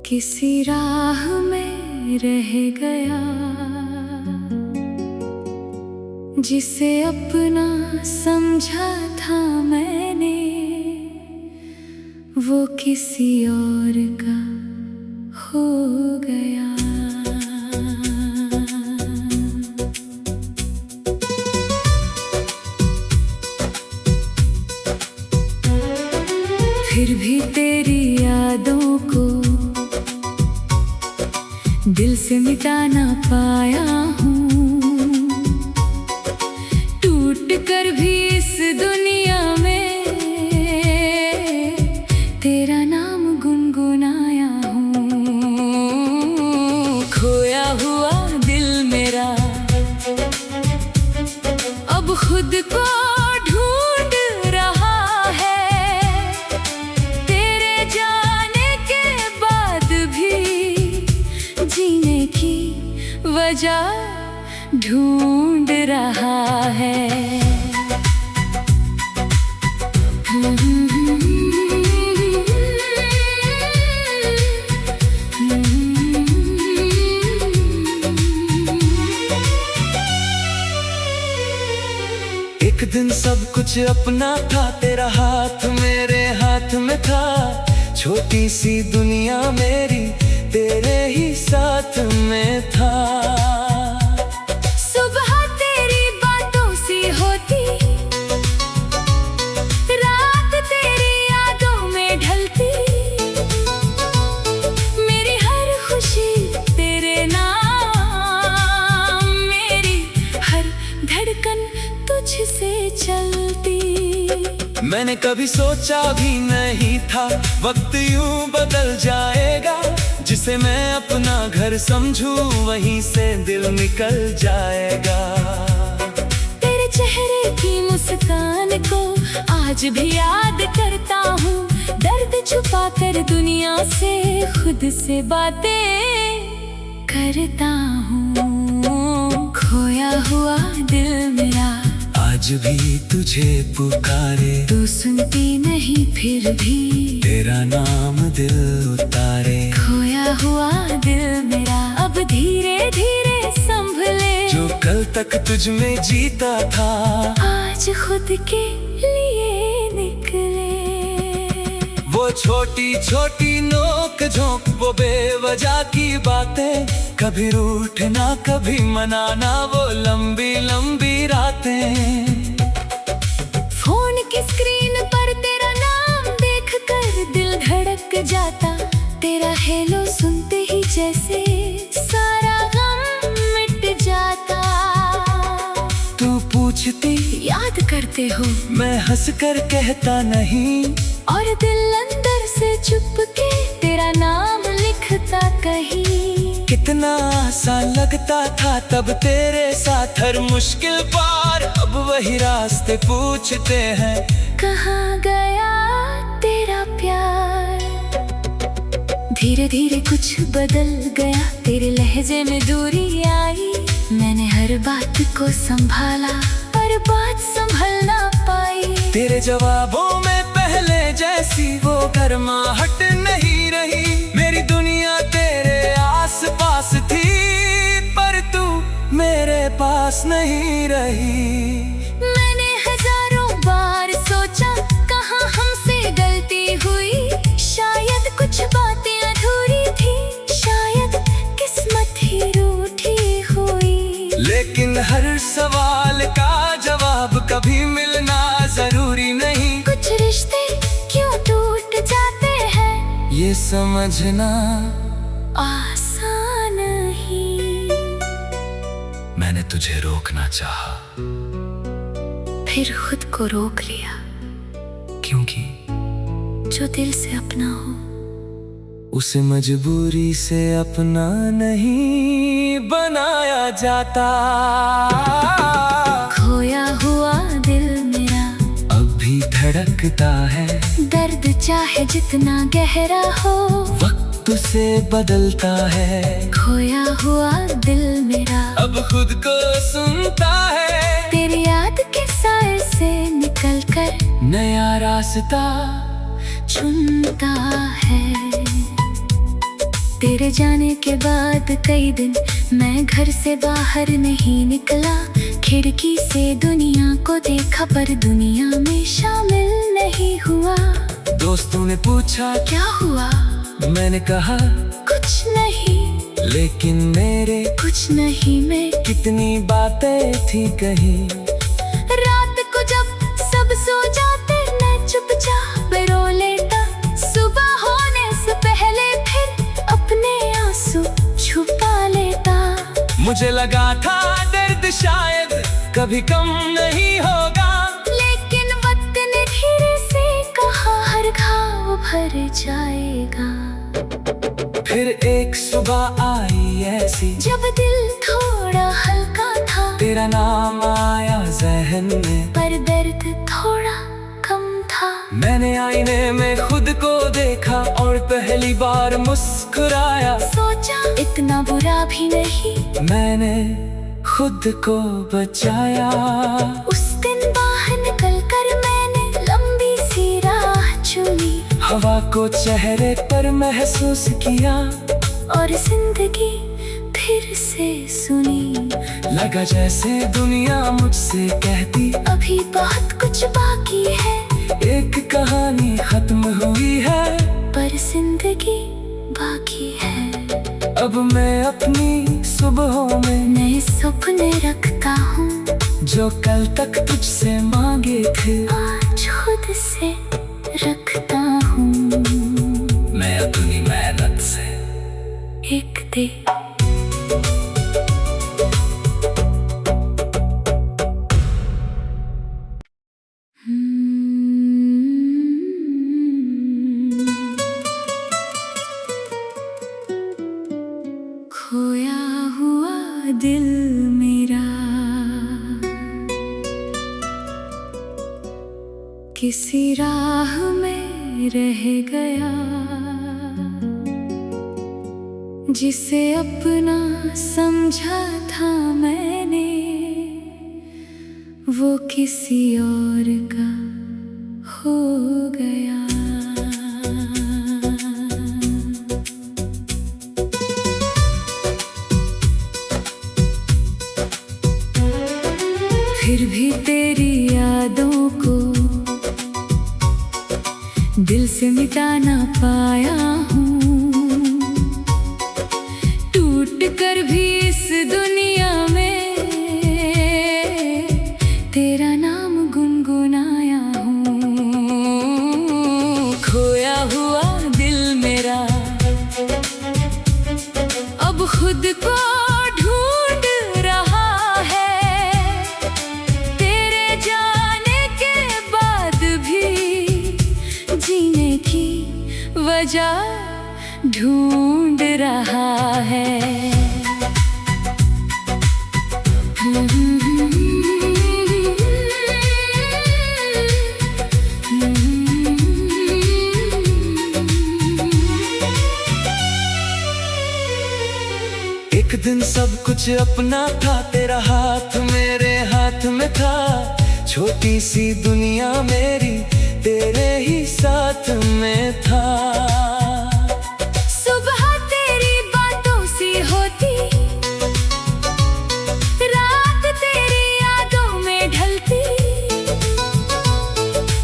किसी राह में रह गया, जिसे अपना समझा था मैंने, वो किसी और का हो गया। फिर भी तेरी यादों को दिल से मिटा ना पाया हूँ, टूट कर भी इस दुनिया में तेरा नाम गुनगुनाया हूँ। खोया हुआ दिल मेरा अब खुद को ढूंढ रहा है, तेरे जाने के बाद भी जीने की वजह ढूंढ रहा है। एक दिन सब कुछ अपना था, तेरा हाथ मेरे हाथ में था, छोटी सी दुनिया मेरी तेरे ही साथ में था। सुबह तेरी बातों सी होती, रात तेरी यादों में ढलती, मेरी हर खुशी तेरे नाम, मेरी हर धड़कन तुझसे चलती। मैंने कभी सोचा भी नहीं था वक्त यूं बदल जाएगा, जिसे मैं अपना घर समझूं वहीं से दिल निकल जाएगा। तेरे चेहरे की मुस्कान को आज भी याद करता हूँ, दर्द छुपा कर दुनिया से खुद से बातें करता हूँ। खोया हुआ दिल मेरा आज भी तुझे पुकारे, तू सुनती नहीं फिर भी तेरा नाम दिल उतारे। खोया हुआ दिल मेरा अब धीरे धीरे संभले, जो कल तक तुझ में जीता था आज खुद के लिए निकले। वो छोटी छोटी नोक झोंक, वो बेवजह की बातें, कभी रूठना कभी मनाना, वो लंबी लंबी रातें। फोन की स्क्रीन पर तेरा नाम देखकर दिल धड़क जाता, तेरा हेलो सुनते ही जैसे सारा गम मिट जाता। तू पूछती याद करते हो, मैं हंस कर कहता नहीं, और दिल अंदर से चुप के तेरा नाम लिखता कहीं। कितना आसान लगता था तब तेरे साथ हर मुश्किल पार, अब वही रास्ते पूछते हैं कहाँ गया तेरा प्यार। धीरे धीरे कुछ बदल गया, तेरे लहजे में दूरी आई, मैंने हर बात को संभाला पर बात संभल ना पाई। तेरे जवाबों में पहले जैसी वो गर्माहट नहीं रही, मेरी दुनिया तेरे आस पास थी पर तू मेरे पास नहीं रही। मैंने हजारों बार सोचा कहाँ हमसे गलती हुई, शायद कुछ बातें अधूरी थी, शायद किस्मत ही रूठी हुई। लेकिन हर सवाल का जवाब कभी मिलना जरूरी नहीं, कुछ रिश्ते क्यों टूट जाते हैं ये समझना आसान नहीं। मैंने तुझे रोकना चाहा, फिर खुद को रोक लिया, क्योंकि जो दिल से अपना हो उसे मजबूरी से अपना नहीं बनाया जाता। खोया हुआ दिल मेरा अब भी धड़कता है, दर्द चाहे जितना गहरा हो वक्त से बदलता है। खोया हुआ दिल मेरा अब खुद को सुनता है, तेरी याद के साए से निकल कर नया रास्ता चुनता है। तेरे जाने के बाद कई दिन मैं घर से बाहर नहीं निकला। खिड़की से दुनिया को देखा पर दुनिया में शामिल नहीं हुआ। दोस्तों ने पूछा क्या हुआ? मैंने कहा कुछ नहीं, लेकिन मेरे कुछ नहीं में कितनी बातें थी कही। रात को जब सब सो जाते मैं चुपचाप रो लेता। सुबह होने से पहले फिर अपने आंसू छुपा लेता। मुझे लगा था दर्द शायद कभी कम नहीं होगा, लेकिन वक्त ने धीरे से कहा हर घाव भर जाएगा। फिर एक सुबह आई ऐसी जब दिल थोड़ा हल्का था। तेरा नाम आया जहन में पर दर्द थोड़ा कम था। मैंने आईने में खुद को देखा और पहली बार मुस्कुराया। सोचा इतना बुरा भी नहीं, मैंने खुद को बचाया। उस दिन बाहर निकल कर मैंने लंबी सी राह चुनी। हवा को चेहरे पर महसूस किया और जिंदगी फिर से सुनी। लगा जैसे दुनिया मुझसे कहती अभी बहुत कुछ बाकी है। एक कहानी खत्म हुई है पर जिंदगी बाकी है। अब मैं अपनी सुबहों में नए सपने रखता हूँ, जो कल तक तुझसे मांगे थे आज खुद से रखता हूँ। मैं अपनी मेहनत से एक दे खोया हुआ दिल मेरा किसी राह में रह गया। जिसे अपना समझा था मैंने वो किसी और का हो गया। फिर भी तेरी यादों को दिल से मिटा ना पाया हूँ। टूट कर भी इस दुनिया में तेरा नाम गुनगुनाया हूँ। खोया हुआ दिल मेरा अब खुद को ढूंढ रहा है। तेरे जाने के बाद भी जीने की वजह ढूंढ रहा है। एक दिन सब कुछ अपना था, तेरा हाथ मेरे हाथ में था। छोटी सी दुनिया मेरी तेरे ही साथ में था। सुबह तेरी बातों सी होती, रात तेरी यादों में ढलती।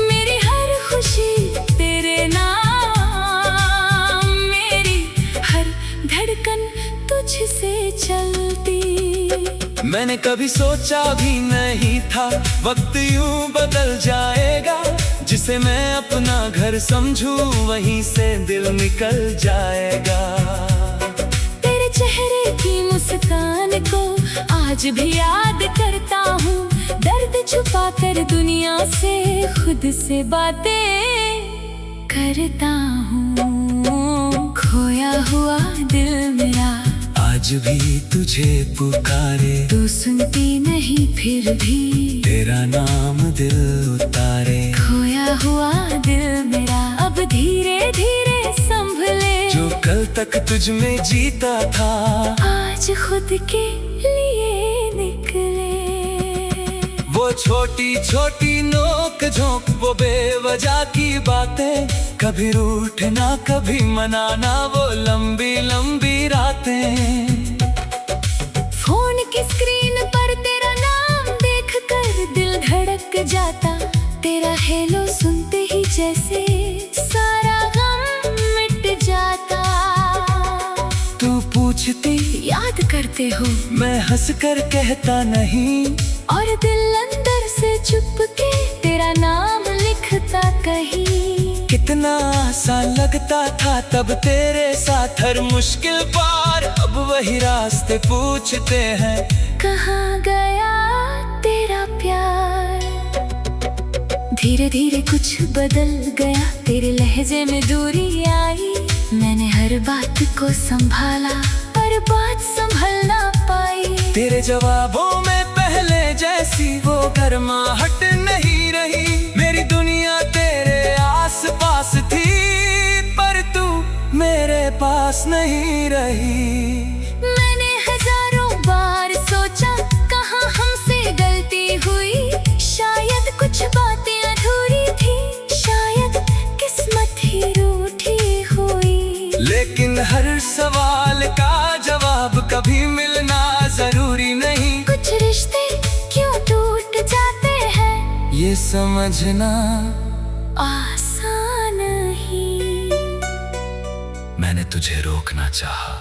मेरी हर खुशी तेरे नाम, मेरी हर धड़कन तुझसे चलती। मैंने कभी सोचा भी नहीं था वक्त यूं बदल जाएगा। जिसे मैं अपना घर समझूं वहीं से दिल निकल जाएगा। तेरे चेहरे की मुस्कान को आज भी याद करता हूँ। दर्द छुपा कर दुनिया से खुद से बातें करता हूँ। खोया हुआ दिल मेरा आज भी तुझे पुकारे, तू सुनती नहीं फिर भी तेरा नाम दिल उतारे। खोया हुआ दिल मेरा अब धीरे धीरे संभले। जो कल तक तुझ में जीता था आज खुद के लिए निकले। वो छोटी छोटी नोक झोंक, वो बेवजह की बातें, कभी रूठना कभी मनाना, वो लंबी लंबी रातें। फोन की स्क्रीन पर तेरा नाम देखकर दिल धड़क जाता, तेरा हेलो सुनते ही जैसे सारा गम मिट जाता। तू पूछती याद करते हो, मैं हंस कर कहता नहीं, और दिल अंदर से चुपके तेरा नाम लिखता कहीं। कितना आसान लगता था तब तेरे साथ हर मुश्किल पार, अब वही रास्ते पूछते हैं, कहाँ गया तेरा प्यार। धीरे धीरे कुछ बदल गया, तेरे लहजे में दूरी आई, मैंने हर बात को संभाला पर बात संभल ना पाई। तेरे जवाबों में पहले जैसी वो गर्माहट नहीं रही, मेरी दुनिया तेरे आस पास थी पर तू मेरे पास नहीं रही। मैंने हजारों बार सोचा कहाँ हमसे गलती हुई, शायद कुछ बातें अधूरी थी, शायद किस्मत ही रूठी हुई। लेकिन हर सवाल का जवाब कभी मिलना जरूरी नहीं, कुछ रिश्ते क्यों टूट जाते हैं ये समझना आसान ही। मैंने तुझे रोकना चाहा,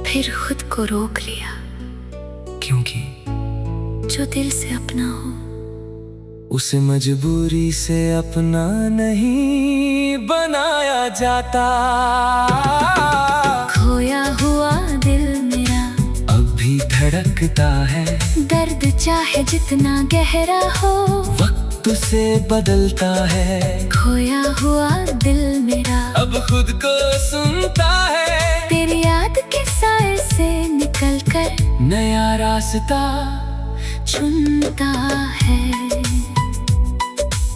फिर खुद को रोक लिया, क्योंकि जो दिल से अपना हो उसे मजबूरी से अपना नहीं बनाया जाता। खोया हुआ दिल मेरा अब भी धड़कता है, दर्द चाहे जितना गहरा हो वक्त उसे बदलता है। खोया हुआ दिल मेरा अब खुद को सुनता है, तेरी याद के साए से निकलकर नया रास्ता चुनता है।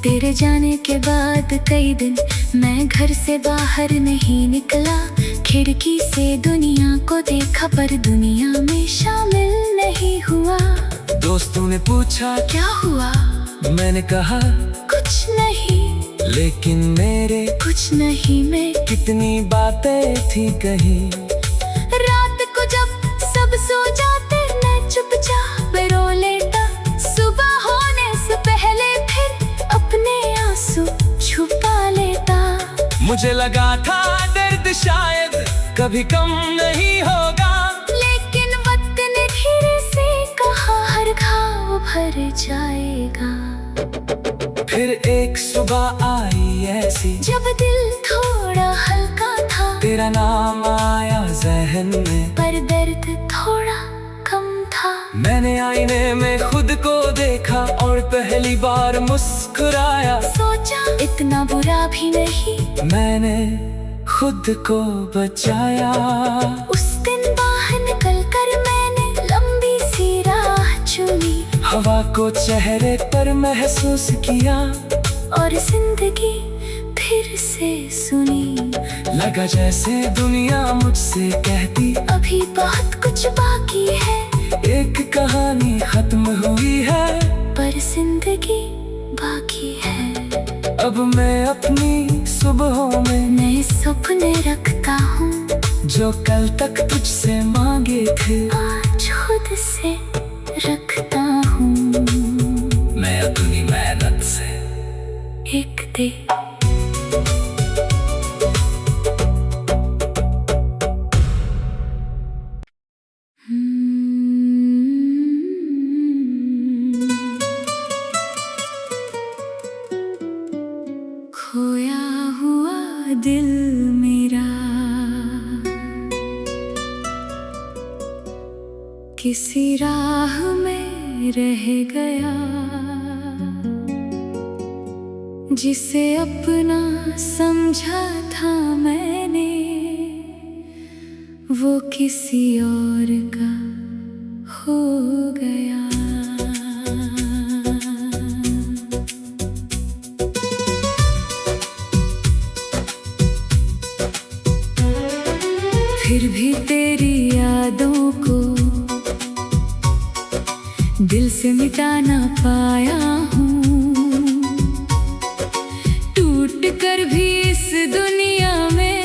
तेरे जाने के बाद कई दिन मैं घर से बाहर नहीं निकला, खिड़की से दुनिया को देखा पर दुनिया में शामिल नहीं हुआ। दोस्तों ने पूछा क्या हुआ, मैंने कहा कुछ नहीं, लेकिन मेरे कुछ नहीं में कितनी बातें थी कही। रात को जब सब सो जाते मैं चुपचाप रो लेता, सुबह होने से पहले फिर अपने आंसू छुपा लेता। मुझे लगा था दर्द शायद कभी कम नहीं होगा, लेकिन वक्त ने धीरे से कहा हर घाव भर जाएगा। फिर एक सुबह आई ऐसी जब दिल थोड़ा हल्का था, तेरा नाम आया जहन में, पर दर्द थोड़ा कम था। मैंने आईने में खुद को देखा और पहली बार मुस्कुराया, सोचा इतना बुरा भी नहीं, मैंने खुद को बचाया। उस दिन बाहर निकल कर मैंने लंबी सी राह चुनी, हवा को चेहरे पर महसूस किया और जिंदगी फिर से सुनी। लगा जैसे दुनिया मुझसे कहती अभी बहुत कुछ बाकी है, एक कहानी खत्म हुई है पर जिंदगी बाकी है। अब मैं अपनी सुबहों में नए सपने रखता हूँ, जो कल तक तुझसे मांगे थे आज खुद से रखता हूँ। मैं अपनी मेहनत से एक दे खोया हुआ दिल मेरा किसी राह में रह गया, जिसे अपना समझा था मैंने वो किसी और का हो गया। फिर भी तेरी यादों को दिल से मिटा ना पाया हूँ, टूट कर भी इस दुनिया में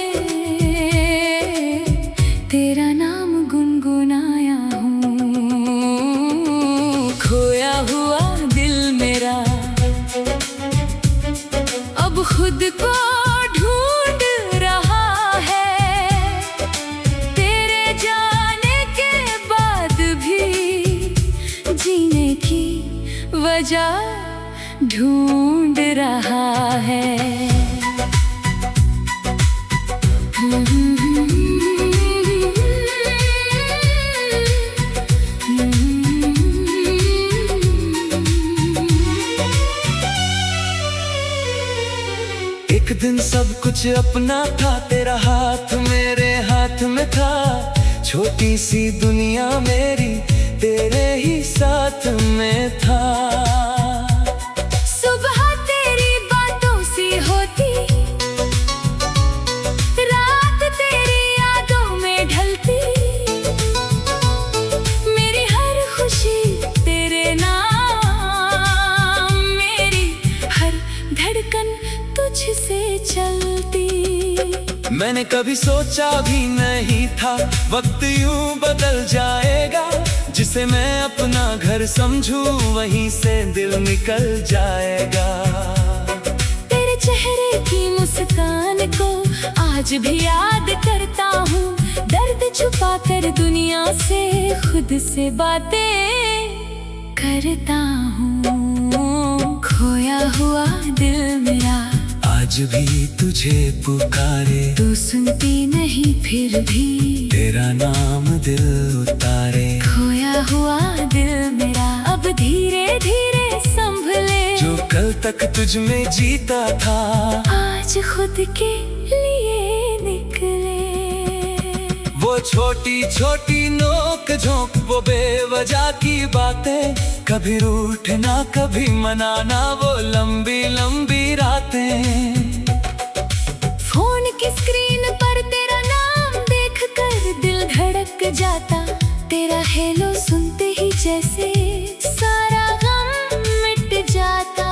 तेरा नाम गुनगुनाया हूँ। खोया हुआ दिल मेरा अब खुद को ढूंढ रहा है, तेरे जाने के बाद भी जीने की वजह ढूंढ रहा है। एक दिन सब कुछ अपना था, तेरा हाथ मेरे हाथ में था, छोटी सी दुनिया मेरी तेरे ही साथ में था। सुबह तेरी बातों सी होती, रात तेरी यादों में ढलती, मेरी हर खुशी तेरे नाम, मेरी हर धड़कन तुझसे चलती। मैंने कभी सोचा भी नहीं था वक्त यूं बदल जाएगा, जिसे मैं अपना घर समझूं वहीं से दिल निकल जाएगा। तेरे चेहरे की मुस्कान को आज भी याद करता हूँ, दर्द छुपा कर दुनिया से खुद से बातें करता हूँ। खोया हुआ दिल मेरा आज भी तुझे पुकारे, तू सुनती नहीं फिर भी तेरा नाम दिल उतारे। खोया हुआ दिल मेरा अब धीरे धीरे संभले, जो कल तक तुझ में जीता था आज खुद के लिए निकले। वो छोटी छोटी नोक झोंक, वो बेवजह की बातें, कभी रूठना कभी मनाना, वो लंबी लंबी रातें। फोन की स्क्रीन पर तेरा नाम देखकर दिल धड़क जाता, तेरा हेलो सुनते ही जैसे सारा गम मिट जाता।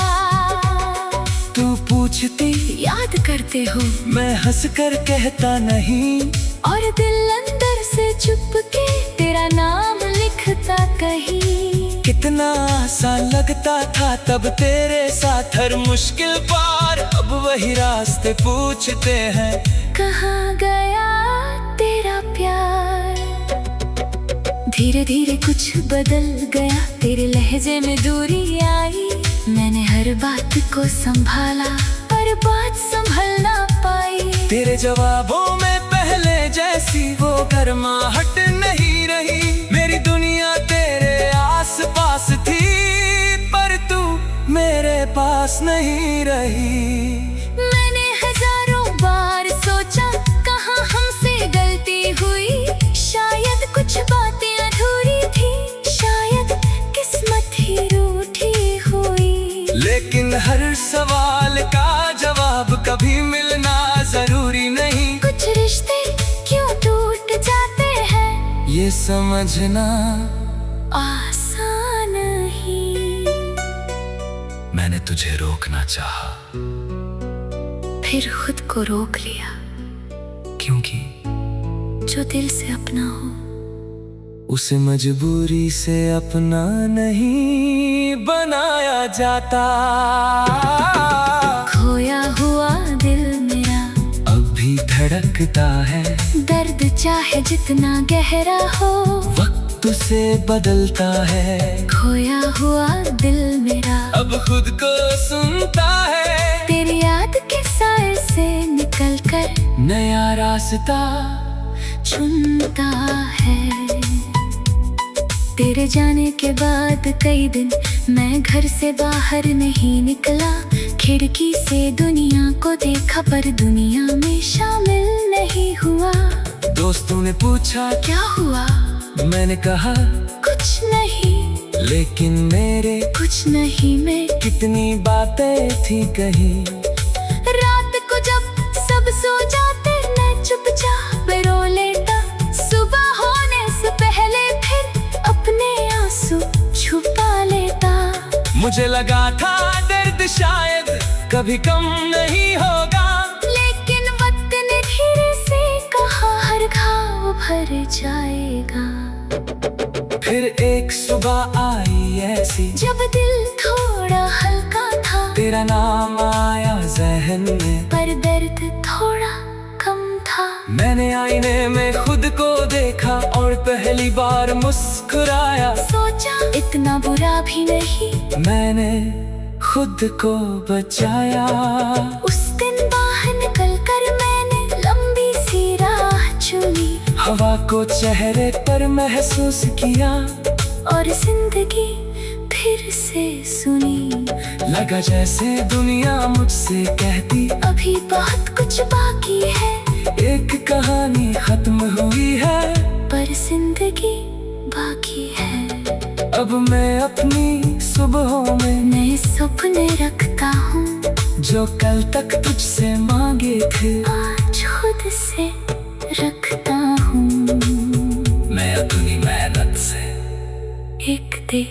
तू पूछती याद करते हो, मैं हंस कर कहता नहीं, और दिल अंदर से चुप के तेरा नाम लिखता कहीं। कितना आसान लगता था तब तेरे साथ हर मुश्किल पार, अब वही रास्ते पूछते हैं कहाँ गया तेरा प्यार। धीरे धीरे कुछ बदल गया, तेरे लहजे में दूरी आई, मैंने हर बात को संभाला पर बात संभल ना पाई। तेरे जवाबों में पहले जैसी वो गर्माहट नहीं रही, मेरी दुनिया तेरे आस पास थी पर तू मेरे पास नहीं रही। मैंने हजारों बार सोचा कहाँ हमसे गलती हुई, शायद कुछ बातें अधूरी थी, शायद किस्मत ही रूठी हुई। लेकिन हर सवाल का जवाब कभी मिलना जरूरी नहीं, कुछ रिश्ते क्यों टूट जाते हैं ये समझना आसान ही। मैंने तुझे रोकना चाहा, फिर खुद को रोक लिया, क्योंकि जो दिल से अपना हो उसे मजबूरी से अपना नहीं बनाया जाता। खोया हुआ दिल मेरा अब भी धड़कता है, दर्द चाहे जितना गहरा हो वक्त से बदलता है। खोया हुआ दिल मेरा अब खुद को सुनता है, तेरी याद के साए से निकल कर नया रास्ता चुनता है। तेरे जाने के बाद कई दिन मैं घर से बाहर नहीं निकला, खिड़की से दुनिया को देखा पर दुनिया में शामिल नहीं हुआ। दोस्तों ने पूछा क्या हुआ, मैंने कहा कुछ नहीं, लेकिन मेरे कुछ नहीं में कितनी बातें थी कही। रात को जब सब सो जाते मैं चुपचाप रो लेता, सुबह होने से पहले फिर अपने आंसू छुपा ले मुझे लगा था दर्द शायद कभी कम नहीं होगा, लेकिन वक्त ने धीरे से कहा हर घाव भर जाएगा। फिर एक सुबह आई ऐसी जब दिल थोड़ा हल्का था, तेरा नाम आया जहन में, पर दर्द थोड़ा कम था। मैंने आईने में खुद को देखा और पहली बार मुस्कुराया, सोचा इतना बुरा भी नहीं, मैंने खुद को बचाया। उस दिन बाहर निकल कर मैंने लंबी सी राह चुनी, हवा को चेहरे पर महसूस किया और जिंदगी फिर से सुनी। लगा जैसे दुनिया मुझसे कहती अभी बहुत कुछ बाकी है, एक कहानी खत्म हुई है, पर जिंदगी बाकी है। अब मैं अपनी सुबहों में नए सपने रखता हूँ, जो कल तक तुझसे मांगे थे आज खुद से रखता हूँ। मैं अपनी मेहनत से एक दे